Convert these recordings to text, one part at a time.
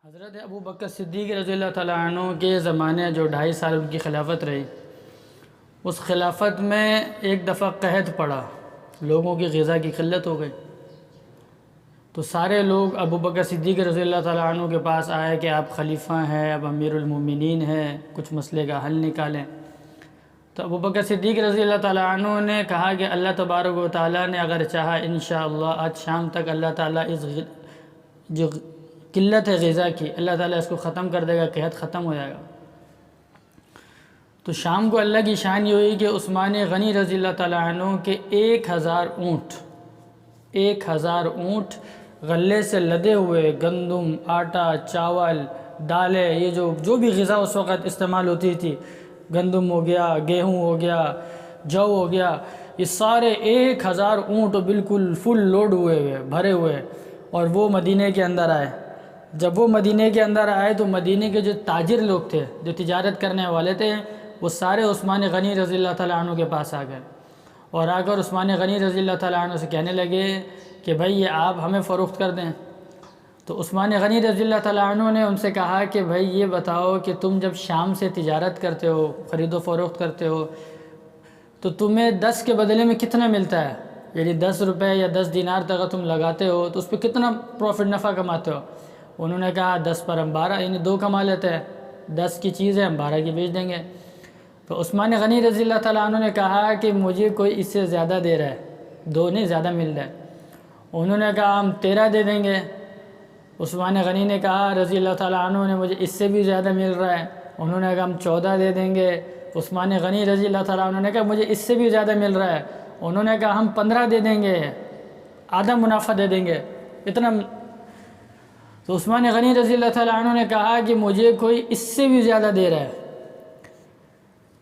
حضرت ابو بکر صدیق رضی اللہ تعالیٰ عنہ کے زمانے جو 2.5 سال ان کی خلافت رہی، اس خلافت میں ایک دفعہ قحط پڑا، لوگوں کی غذا کی قلت ہو گئی، تو سارے لوگ ابو بکر صدیق رضی اللہ تعالیٰ عنہ کے پاس آئے کہ آپ خلیفہ ہیں، اب امیر المومنین ہیں، کچھ مسئلے کا حل نکالیں۔ تو ابو بکر صدیق رضی اللہ تعالیٰ عنہ نے کہا کہ اللہ تبارک و تعالیٰ نے اگر چاہا انشاءاللہ آج شام تک اللہ تعالیٰ اس جو قلت ہے غذا کی، اللہ تعالیٰ اس کو ختم کر دے گا، قحط ختم ہو جائے گا۔ تو شام کو اللہ کی شان یہ ہوئی کہ عثمان غنی رضی اللہ تعالیٰ عنہ کے 1000 اونٹ غلے سے لدے ہوئے گندم، آٹا، چاول، دالیں، یہ جو بھی غذا اس وقت استعمال ہوتی تھی، گندم ہو گیا، گیہوں ہو گیا، جو ہو گیا، یہ سارے 1000 اونٹ بالکل فل لوڈ ہوئے بھرے ہوئے، اور وہ مدینے کے اندر آئے۔ جب وہ مدینے کے اندر آئے تو مدینے کے جو تاجر لوگ تھے، جو تجارت کرنے والے تھے، وہ سارے عثمان غنی رضی اللہ تعالیٰ عنہ کے پاس آ گئے، اور آ کر عثمان غنی رضی اللہ تعالیٰ عنہ سے کہنے لگے کہ بھائی یہ آپ ہمیں فروخت کر دیں۔ تو عثمان غنی رضی اللہ تعالیٰ عنہ نے ان سے کہا کہ بھائی یہ بتاؤ کہ تم جب شام سے تجارت کرتے ہو، خرید و فروخت کرتے ہو، تو تمہیں 10 کے بدلے میں کتنا ملتا ہے؟ یعنی 10 روپے یا 10 دینار تک تم لگاتے ہو تو اس پہ کتنا پروفٹ نفع کماتے ہو؟ انہوں نے کہا 10 پر ہم 12، یعنی 2 کما لیتے ہیں، 10 کی چیز ہے ہم 12 کی بیچ دیں گے۔ تو عثمان غنی رضی اللہ تعالیٰ عنہ نے کہا کہ مجھے کوئی اس سے زیادہ دے رہا ہے، 2 نہیں زیادہ مل رہا ہے۔ انہوں نے کہا ہم 13 دے دیں گے۔ عثمان غنی نے کہا رضی اللہ تعالیٰ عنہ نے مجھے اس سے بھی زیادہ مل رہا ہے۔ انہوں نے کہا ہم 14 دے دیں گے۔ عثمان غنی رضی اللہ تعالیٰ عنہ نے کہا مجھے اس سے بھی زیادہ مل رہا ہے۔ انہوں نے کہا ہم 15 دے دیں گے، آدھا منافع دے دیں گے، اتنا۔ تو عثمان غنی رضی اللہ تعالیٰ عنہ نے کہا کہ مجھے کوئی اس سے بھی زیادہ دے رہا ہے۔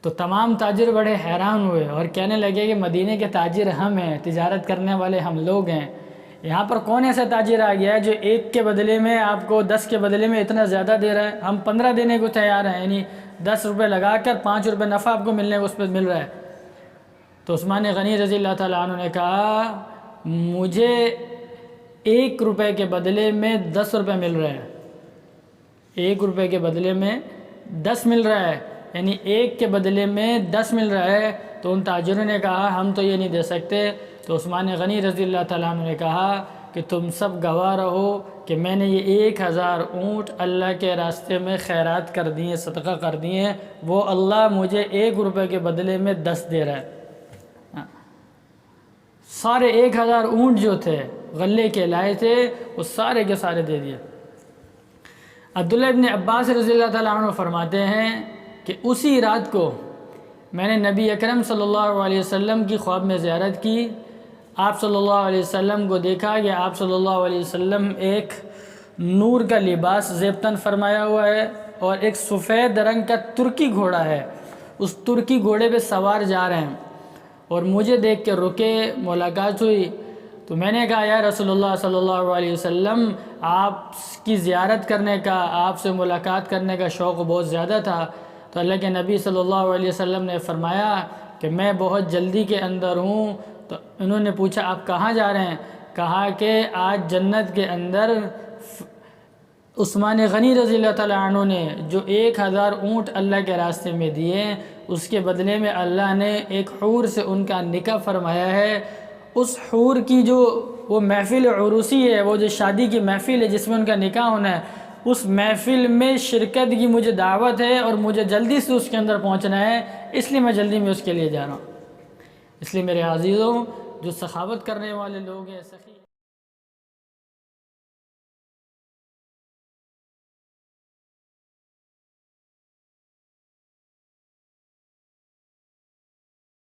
تو تمام تاجر بڑے حیران ہوئے اور کہنے لگے کہ مدینے کے تاجر ہم ہیں، تجارت کرنے والے ہم لوگ ہیں، یہاں پر کون ایسا تاجر آ گیا ہے جو 1 کے بدلے میں آپ کو 10 کے بدلے میں اتنا زیادہ دے رہا ہے؟ ہم 15 دینے کو تیار ہیں، یعنی 10 روپے لگا کر 5 روپے نفع آپ کو ملنے کو اس پہ مل رہا ہے۔ تو عثمان غنی رضی اللہ تعالیٰ عنہ نے کہا مجھے 1 روپے کے بدلے میں 10 روپے مل رہے ہیں، 1 روپے کے بدلے میں 10 مل رہا ہے، یعنی 1 کے بدلے میں 10 مل رہا ہے۔ تو ان تاجروں نے کہا ہم تو یہ نہیں دے سکتے۔ تو عثمان غنی رضی اللہ تعالیٰ عنہ نے کہا کہ تم سب گواہ رہو کہ میں نے یہ 1000 اونٹ اللہ کے راستے میں خیرات کر دیے، صدقہ کر دیے، وہ اللہ مجھے 1 روپے کے بدلے میں 10 دے رہا ہے۔ سارے 1000 اونٹ جو تھے غلے کے لائے تھے وہ سارے کے سارے دے دیے۔ عبداللہ ابن عباس رضی اللہ تعالیٰ عنہ فرماتے ہیں کہ اسی رات کو میں نے نبی اکرم صلی اللہ علیہ وسلم کی خواب میں زیارت کی۔ آپ صلی اللہ علیہ وسلم کو دیکھا کہ آپ صلی اللہ علیہ وسلم ایک نور کا لباس زیبتن فرمایا ہوا ہے اور ایک سفید رنگ کا ترکی گھوڑا ہے، اس ترکی گھوڑے پہ سوار جا رہے ہیں، اور مجھے دیکھ کے رکے، ملاقات ہوئی۔ تو میں نے کہا یا رسول اللہ صلی اللہ علیہ وسلم آپ کی زیارت کرنے کا، آپ سے ملاقات کرنے کا شوق بہت زیادہ تھا۔ تو اللہ کے نبی صلی اللہ علیہ وسلم نے فرمایا کہ میں بہت جلدی کے اندر ہوں۔ تو انہوں نے پوچھا آپ کہاں جا رہے ہیں؟ کہا کہ آج جنت کے اندر عثمان غنی رضی اللہ تعالیٰ عنہ نے جو 1000 اونٹ اللہ کے راستے میں دیے، اس کے بدلے میں اللہ نے ایک حور سے ان کا نکاح فرمایا ہے۔ اس حور کی جو وہ محفل عروسی ہے، وہ جو شادی کی محفل ہے جس میں ان کا نکاح ہونا ہے، اس محفل میں شرکت کی مجھے دعوت ہے اور مجھے جلدی سے اس کے اندر پہنچنا ہے، اس لیے میں جلدی میں اس کے لیے جا رہا ہوں۔ اس لیے میرے عزیزوں، جو سخاوت کرنے والے لوگ ہیں، سخی